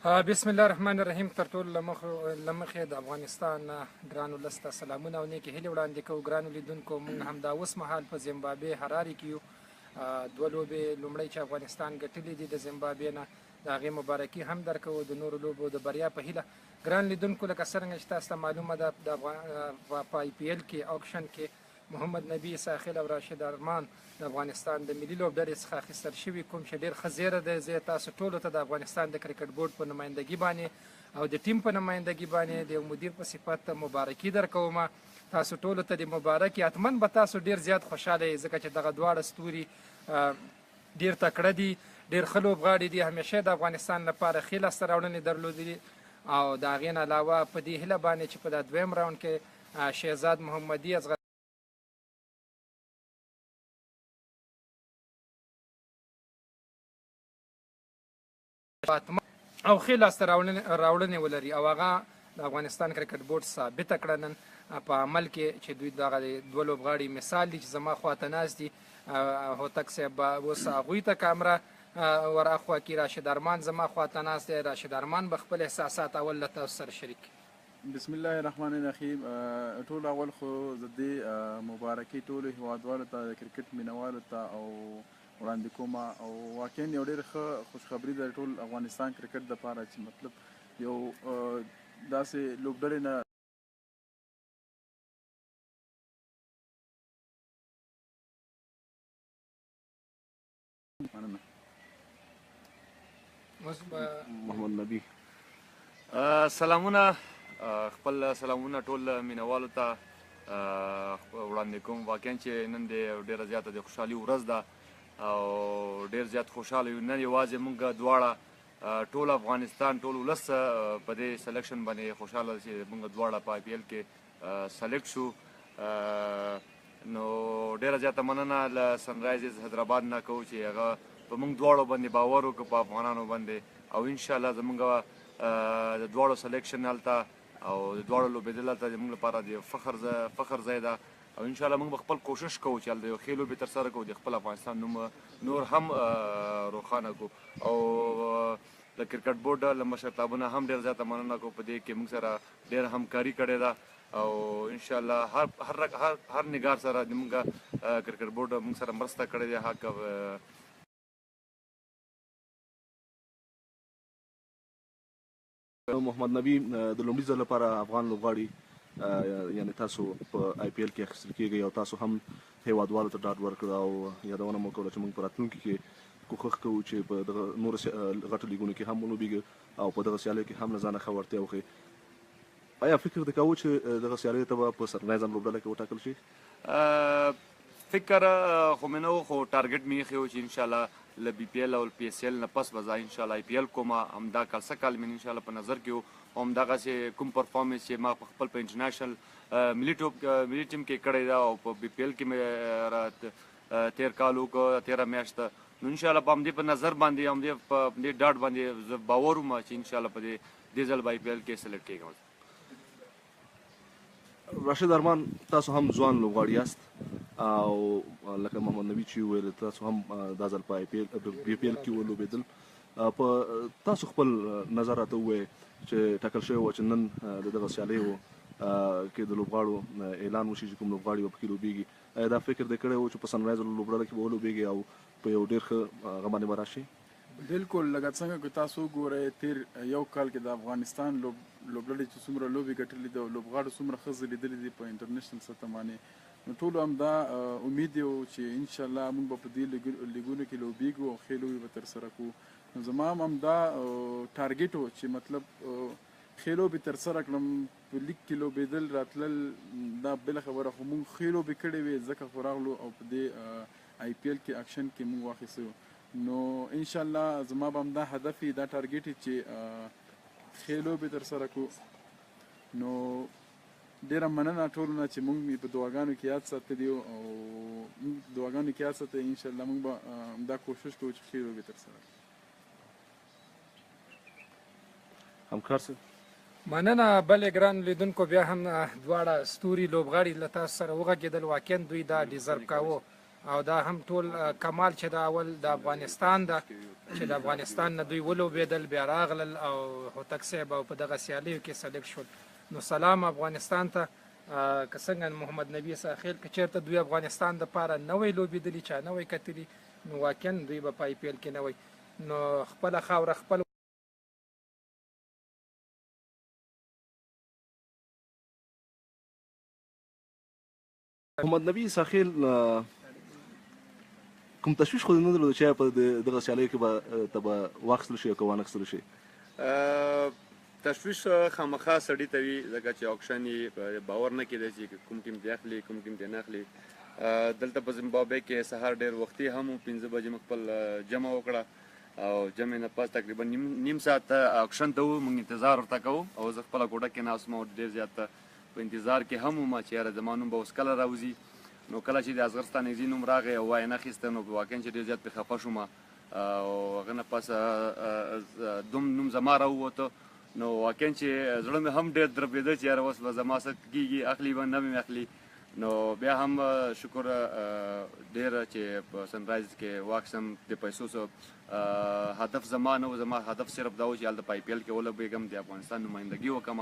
بسم الله الرحمن الرحیم. تر ټولو له مخې د افغانستان ګرانو ولس ته سلامونه او نیکې هیلې وړاندې کوو. ګرانو لیدونکو، موږ همدا اوس مهال په زیمبابوې هرارې کې یو. دوه لوبې لومړی چې افغانستان ګټلې دي د زیمبابوې نه، د هغې مبارکي هم درکوو، د نورو لوبو د بریا په هیله. ګران لیدونکو، لکه څرنګه چې تاسو ته معلومه ده، په آی پی ایل کې اکشن کې محمد نبی، ساحل او راشد ارمان د افغانستان د ملي لوبډلې څخه اخیستل شوي، کوم چې ډېر ښه زیری دی. زه تاسو ټولو ته د افغانستان د کرکټ بورډ په نمایندګي باندې او د ټیم په نمایندګي باندې د یو مدیر په صفت مبارکي درکوم. تاسو ټولو ته د مبارکي. حتما به تاسو ډېر زیات خوشحاله یې، ځکه چې دغه دواړه ستوري ډېر تکړه دي، ډېر ښه لوبغاړي دي، همیشه د افغانستان لپاره ښې لاسته راوړنې درلودلي. او د هغې نه علاوه په دې هیله باندې چې په دا دویم راوند کې شهزاد محمدي او ښې لاسته راوړنې ولري، او هغه د افغانستان کرکټ بورډ ثابته کړه نن په عمل کې چې دوی دغه دوه لوبغاړي مثال دي چې زما خواته ناست دي. هوتک صاحب به اوس هغوی ته کامره ور اخوا کړي. راشد ارمان زما خواته ناست دی. راشد ارمان به خپل احساسات اول له تاسو سره شریک کړي. بسم الله الرحمن الرحیم. ټول اول خو د دې مبارکي ټولو هیوادوالو ته، د کرکټ مینوالو ته او وړاندې کوم، او واقعا یو ډېر ښه خوشخبري ده ټول افغانستان کرکټ دپاره چې مطلب یو داسې لوبډلې نه محمد نبی. سلامونه، خپل سلامونه ټول مینوالو ته وړاندې کوم. واقعا چې نن د ډېره زیاته د خوشحالي ورځ ده او ډېر زیات خوشحاله یو. نن یوازې موږ دواړه ټول افغانستان ټول ولس په دې سلیکشن باندې خوشحاله چې موږ دواړه په آی پی ایل کې سلیکټ شو. نو ډېره زیاته مننه له سنرایزرز حیدرآباد نه کوو چې هغه په موږ دواړو باندې باور وکړو، په افغانانو باندې، او انشاءالله زموږ د دواړو سلیکشن هلته او د دواړو لوبېدل هلته زموږ لپاره د فخر ځای ده. او انشاءالله موږ به خپل کوشش کوو چې هلته یو ښې لوبې ترسره کوو، د خپل افغانستان نوم نور هم روښانه کړو. او د کرکټ بورډ له مشرتابه هم ډېر زیاته مننه کوو، په دې کې موږ سره ډېره همکاري کړې ده. او انشاءالله هر نګار سره زموږ کرکټ بورډ موږ سره مرسته کړې ده. محمد نبی، د لومړي ځل لپاره افغان لوبغاړي یعنې تاسو په آی پی ایل کې اخیستل کېږئ، او تاسو هم هیوادوالو ته ډاډ ورکړه او یادونه مو کوله چې موږ په راتلونکي کې کوښښ کوو چې په دغه نورو غټو لیګونو کې هم ولوبېږو او په دغه سیالیو کې هم له ځانه ښه وړتیا وښیي. آیا فکر دې کوو چې دغه سیالیو ته به په سرنایزم لوبډله کې وټاکل شي؟ فکر خو مې نه و، خو ټارګټ مې ایښی و چې انشاءالله له بي پي ایل او پي ایس ایل نه پس به زه انشاءالله آی پي ایل کوم. همدا کال څه کال مې انشاءالله په نظر کې و، او همدغسې کوم پرفارمنس چې ما په خپل په انټرنیشنل ملي ټیم کې کړی ده او په بي پي ایل کې مې تېر کال وکړو، تېره میاشت. نو انشاءالله په همدې په نظر باندې، همدې په دې ډاډ باندې زه باور وم چې انشاءالله په دې ځل به آی پي ایل کې سلیکټ کېږم. راشد ارمان، تاسو هم ځوان لوبغاړي یاست، او لکه محمد نبی چې وویل تاسو هم دا ځل په بي پي ایل کې ولوبېدل. په تاسو خپل نظر راته ووایئ چې ټاکل شوی وه چې نن د دغه سیالیو کې د لوبغاړو اعلان وشي چې کوم لوبغاړي به پکې لوبېږي. آیا دا فکر دې کړی و چې په سنرایز لوبډله کې به ولوبېږي او په یو ډېر ښه هغه باندې به راشي؟ بالکل، لکه څنګه که تاسو وګورئ تېر یو کال کې د افغانستان لوبډلې چې څومره لوبې ګټلې دي او لوبغاړو څومره ښه ځلېدلي دي په انټرنیشنل سطح باندې، نو ټولو همدا امید یو چې انشاءالله موږ به په دې لیګونو کې لوبېږو او ښې لوبې به ترسره کوو. نو زما هم همدا ټارګېټ و چې مطلب ښې لوبې ترسره کړم. په لیګ کې لوبېدل راتلل دا بله خبره، خو موږ ښې لوبې کړې وې ځکه خو راغلو او په دې آی پي ایل کې اکشن کې موږ واخیستو. نو انشاءالله زما به همدا هدف وي، دا ټارګېټ وي چې ښې لوبې ترسره کړو. نو ډېره مننه ټولو نه چې موږ په دعاګانو کې یاد ساتلي او موږ دعاګانو کې یاد ساتئ. انشاءالله موږ به همدا کوشش کوو چې ښې لوبې ترسره کړو. همکار صاحب. مننه. بلې ګران لیدونکو، بیا هم دواړه ستوري لوبغاړي له تاسو سره وغږېدل. واقعا دوی دا ډیزرو کاوه او دا هم ټول کمال چې د اول د افغانستان ده چې د افغانستان نه دوی ولوبېدل بیا راغلل او هوتک صاحب او په دغه سیالیو کې سلیکټ شول. نو سلام افغانستان ته. که څنګه محمد نبي ساخیل که چېرته دوی افغانستان دپاره نه وی لوبېدلي چا نه وی کتلي نو واقعا دوی به په آی پي ایل کې نه وی. نو خپله خاوره خپل محمد نبي ساخیل کوم تشویش خو نه درلود چې په دغه سیالیو کې به ته به واخیستل شي او که وانخیستل شي؟ تشویش خامخا سړي ته وي ځکه چې اکشن یې باور نه کېدی چې کوم ټیم دې اخلي کوم ټیم دې نه اخلي. دلته په زمبابوې کې سهار ډېر وختي هم 5 بجې موږ خپل جمع وکړه او جمع نه پاس تقریبا نیم ساعت اکشن ته وو. موږ انتظار ورته کوو او زه خپله کوټه کې ناست وم او ډېر زیات په انتظار کې هم وم چې یاره زما نوم به اوس کله راوځي. نو کله چې د اصغر ستانکزي نوم راغی او وایي نه اخیسته نو واقعا چې ډېر زیات پرې خفه شوم او هغه نه پس دوم نوم زما راووته. نو واقعا چې زړه مې هم ډېر دربېده چې یاره اوس به زما څه کېږي اخلي به نه مې اخلي. نو بیا هم شکر ډېر چې په سنرایز کې واخیستم د پیسو څه هدف زما نه و. زما هدف صرف دا و چې هلته په آی پي ایل کې ولوبېږم د افغانستان نمایندګي وکړم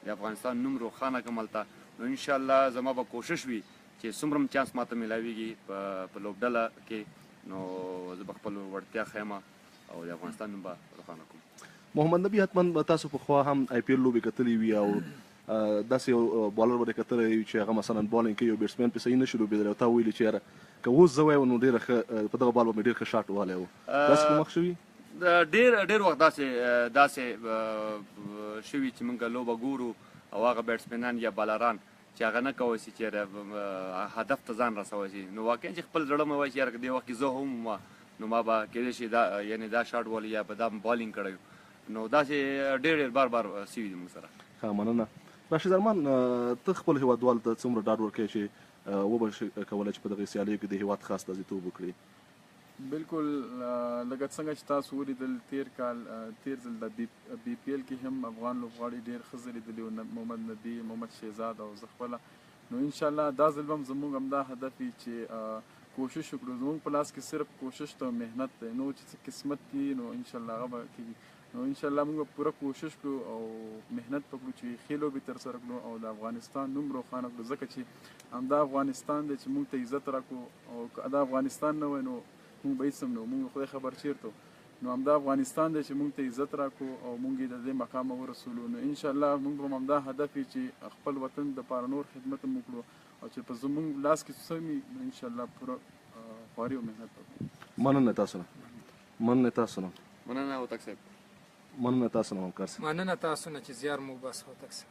د افغانستان نوم روښانه کړم هلته. نو انشاءالله زما به کوشش وي چې څومره هم چانس ماته میلاویږي په لوبډله کې نو زه به خپل وړتیا ښیم او د افغانستان نوم به روښانه کړم. محمد نبي حتما تاسو پخوا هم آی پي ایل لوبې کتلې وي او داسې یو بالر به دې کتلی وي چې هغه مثلا بالینګ کوي یو بیټسمین پې صحیح نه شي لوبېدلی او تا ویلي چې یاره که اوس زه وایم نو ډېره ښه په دغه بال به مې ډېر ښه شاټ وهلی و. داسې کوم وخت شوي؟ ډېر وخت داسې شوي چې موږ لوبه ګورو او هغه بیټسمینان یا بالران چې هغه نه کولی شي چې هدف ته ځان رسولی شي. نو واقعا چې خپل زړه مې وایي چې یاره که دې وخت کې زه هم وم نو ما به کېدای شي یعنې دا شاټ وهلی یا به دا بالینګ کړی. نو داسې ډېر بار سوي دي موږ سره. ښه مننه. راشد ارمان ته خپل هیوادوالو ته څومره ډاډ ورکوې چې وبه شي کولی چې په دغې سیالیو کې د هیواد خاص استازیتوب وکړي؟ بالکل لکه څنګه چې تاسو ولیدل تیر ځل د بي پي ایل کې هم افغان لوبغاړي ډېر ښه ځلېدلي وو محمد نبي محمد شهزاد او زه خپله. نو انشاءالله دا ځل به هم زموږ همدا هدف وي چې کوشش وکړو. زموږ په لاس کې صرف کوشش ته محنت دی نو چې څه قسمت دي نو انشاءالله هغه به کېږي. نو انشاءالله موږ به پوره کوشش کړو او محنت وکړو چې ښې لوبې ترسره کړو او د افغانستان نوم روښانه کړو ځکه چې همدا افغانستان دی چې موږ ته عزت راکړو او که دا افغانستان نه وای نو موږ به هېڅ هم نه وو. موږ خدای خبر چېرته نو همدا افغانستان دی چې موږ ته عزت راکړو او موږ یې د دې مقامه ورسولو. نو انشاءالله موږ به همدا هدف وي چې خپل وطن دپاره نور خدمت هم وکړو او چې په زموږ لاس کې څه وي نو انشاءالله پوره خواري او محنت وکړو. مننه تاسو نه. مننه هوتک صاحب. مننه تاسو نه همکار صاحب. مننه تاسو نه چې زیار مو بس هوتک صاحب.